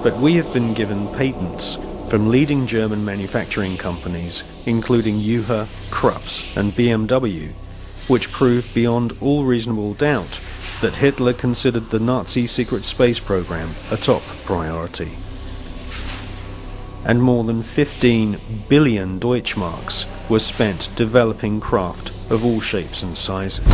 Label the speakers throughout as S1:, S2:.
S1: but we have been given patents from leading German manufacturing companies, including Juha, Krups and BMW, which prove beyond all reasonable doubt that Hitler considered the Nazi secret space program a top priority. And more than 15 billion Deutschmarks were spent developing craft of all shapes and sizes.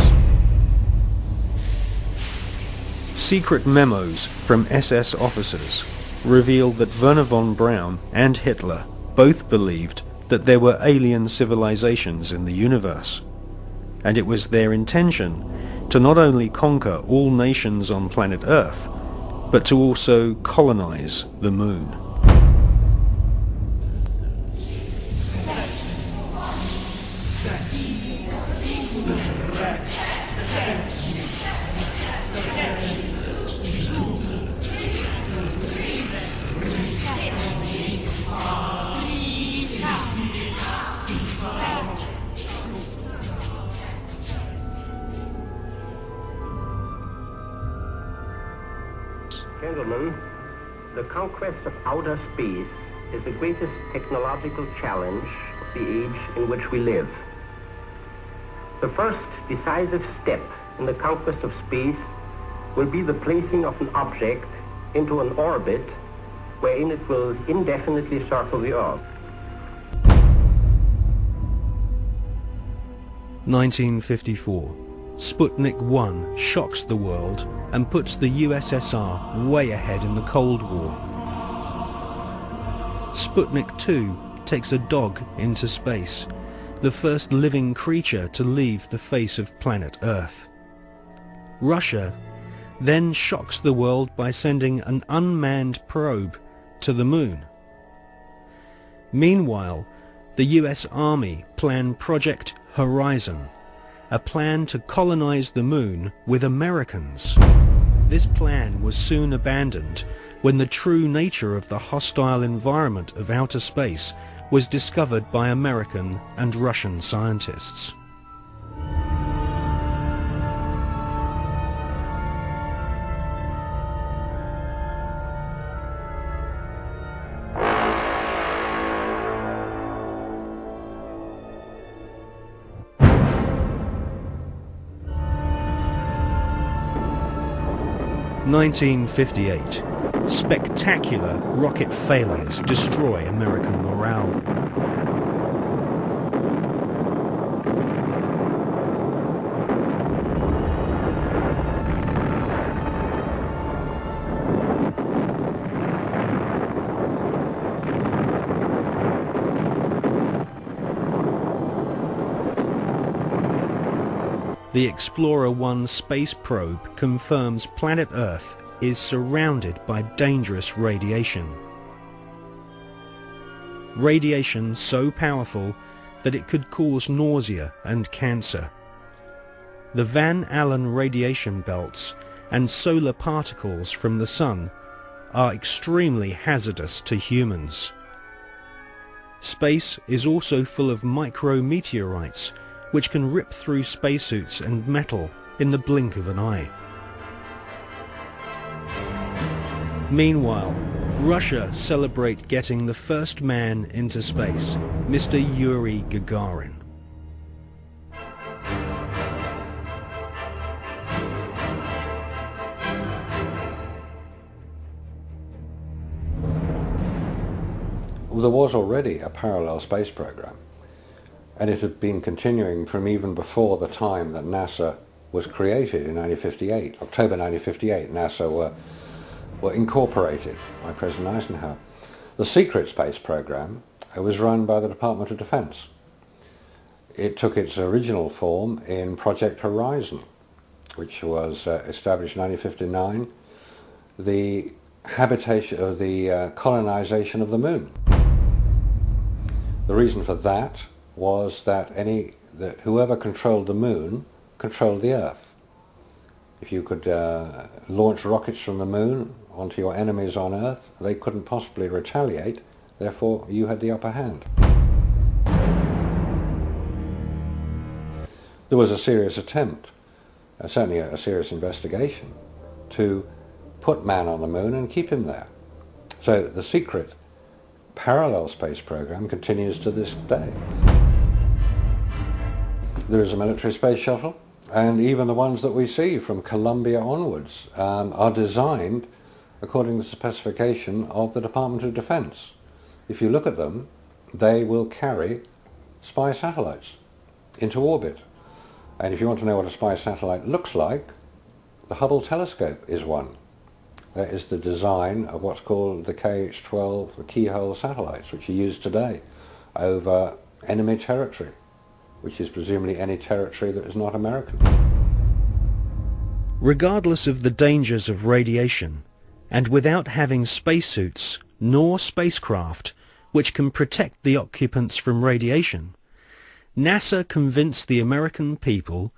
S1: Secret memos from SS officers reveal that Werner von Braun and Hitler both believed that there were alien civilizations in the universe, and it was their intention to not only conquer all nations on planet Earth, but to also colonize the moon.
S2: Gentlemen, the conquest of outer space is the greatest technological challenge of the age in which we live. The first decisive step in the conquest of space will be the placing of an object into an orbit wherein it will indefinitely circle the Earth.
S1: 1954. Sputnik 1 shocks the world and puts the USSR way ahead in the Cold War. Sputnik 2 takes a dog into space, the first living creature to leave the face of planet Earth. Russia then shocks the world by sending an unmanned probe to the moon. Meanwhile, the US Army plan Project Horizon, a plan to colonize the moon with Americans. This plan was soon abandoned when the true nature of the hostile environment of outer space was discovered by American and Russian scientists. In 1958, spectacular rocket failures destroy American morale. The Explorer 1 space probe confirms planet Earth is surrounded by dangerous radiation. Radiation so powerful that it could cause nausea and cancer. The Van Allen radiation belts and solar particles from the Sun are extremely hazardous to humans. Space is also full of micrometeorites which can rip through spacesuits and metal in the blink of an eye. Meanwhile, Russia celebrate getting the first man into space, Mr. Yuri Gagarin.
S3: Well, there was already a parallel space program, and it had been continuing from even before the time that NASA was created in 1958. October 1958, NASA were incorporated by President Eisenhower. The secret space program was run by the Department of Defense. It took its original form in Project Horizon, which was established in 1959, the habitation of the colonization of the moon. The reason for that was that whoever controlled the moon controlled the Earth. If you could launch rockets from the moon onto your enemies on Earth, they couldn't possibly retaliate, therefore you had the upper hand. There was a serious attempt, certainly a serious investigation, to put man on the moon and keep him there. So the secret parallel space program continues to this day. There is a military space shuttle, and even the ones that we see from Columbia onwards are designed according to the specification of the Department of Defense. If you look at them, they will carry spy satellites into orbit. And if you want to know what a spy satellite looks like, the Hubble telescope is one. That is the design of what's called the KH-12, the keyhole satellites, which are used today over enemy territory, which is presumably any territory that is not American.
S1: Regardless of the dangers of radiation, and without having spacesuits nor spacecraft which can protect the occupants from radiation, NASA convinced the American people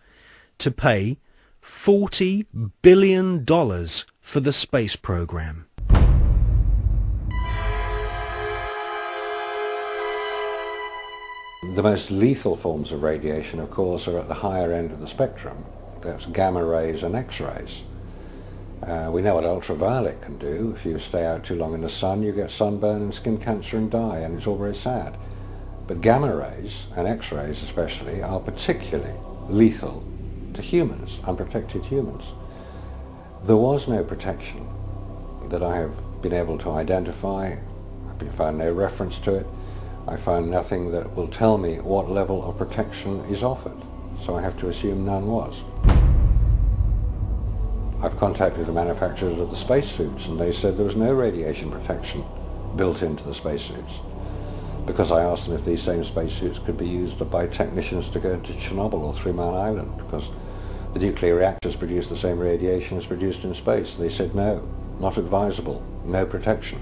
S1: to pay $40 billion for the space program.
S3: The most lethal forms of radiation, of course, are at the higher end of the spectrum. That's gamma rays and X-rays. We know what ultraviolet can do. If you stay out too long in the sun, you get sunburn and skin cancer and die, and it's all very sad. But gamma rays, and X-rays especially, are particularly lethal to humans, unprotected humans. There was no protection that I have been able to identify. I've found no reference to it. I found nothing that will tell me what level of protection is offered, so I have to assume none was. I've contacted the manufacturers of the spacesuits, and they said there was no radiation protection built into the spacesuits, because I asked them if these same spacesuits could be used by technicians to go to Chernobyl or 3 Mile Island, because the nuclear reactors produce the same radiation as produced in space. They said no, not advisable, no protection.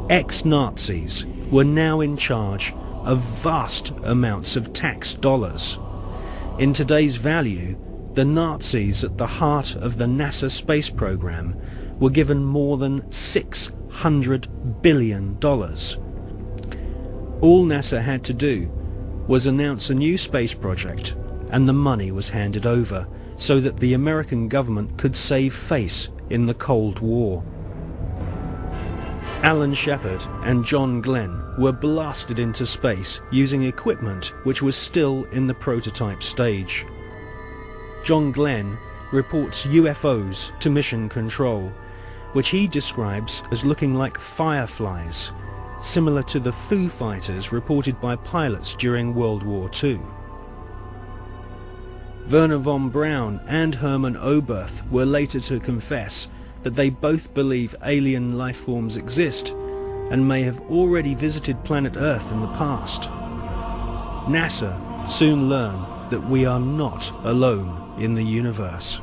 S1: Ex-Nazis were now in charge of vast amounts of tax dollars. In today's value, the Nazis at the heart of the NASA space program were given more than $600 billion. All NASA had to do was announce a new space project, and the money was handed over so that the American government could save face in the Cold War. Alan Shepard and John Glenn were blasted into space using equipment which was still in the prototype stage. John Glenn reports UFOs to Mission Control, which he describes as looking like fireflies, similar to the Foo Fighters reported by pilots during World War II. Werner von Braun and Hermann Oberth were later to confess that they both believe alien life forms exist and may have already visited planet Earth in the past. NASA soon learned that we are not alone in the universe.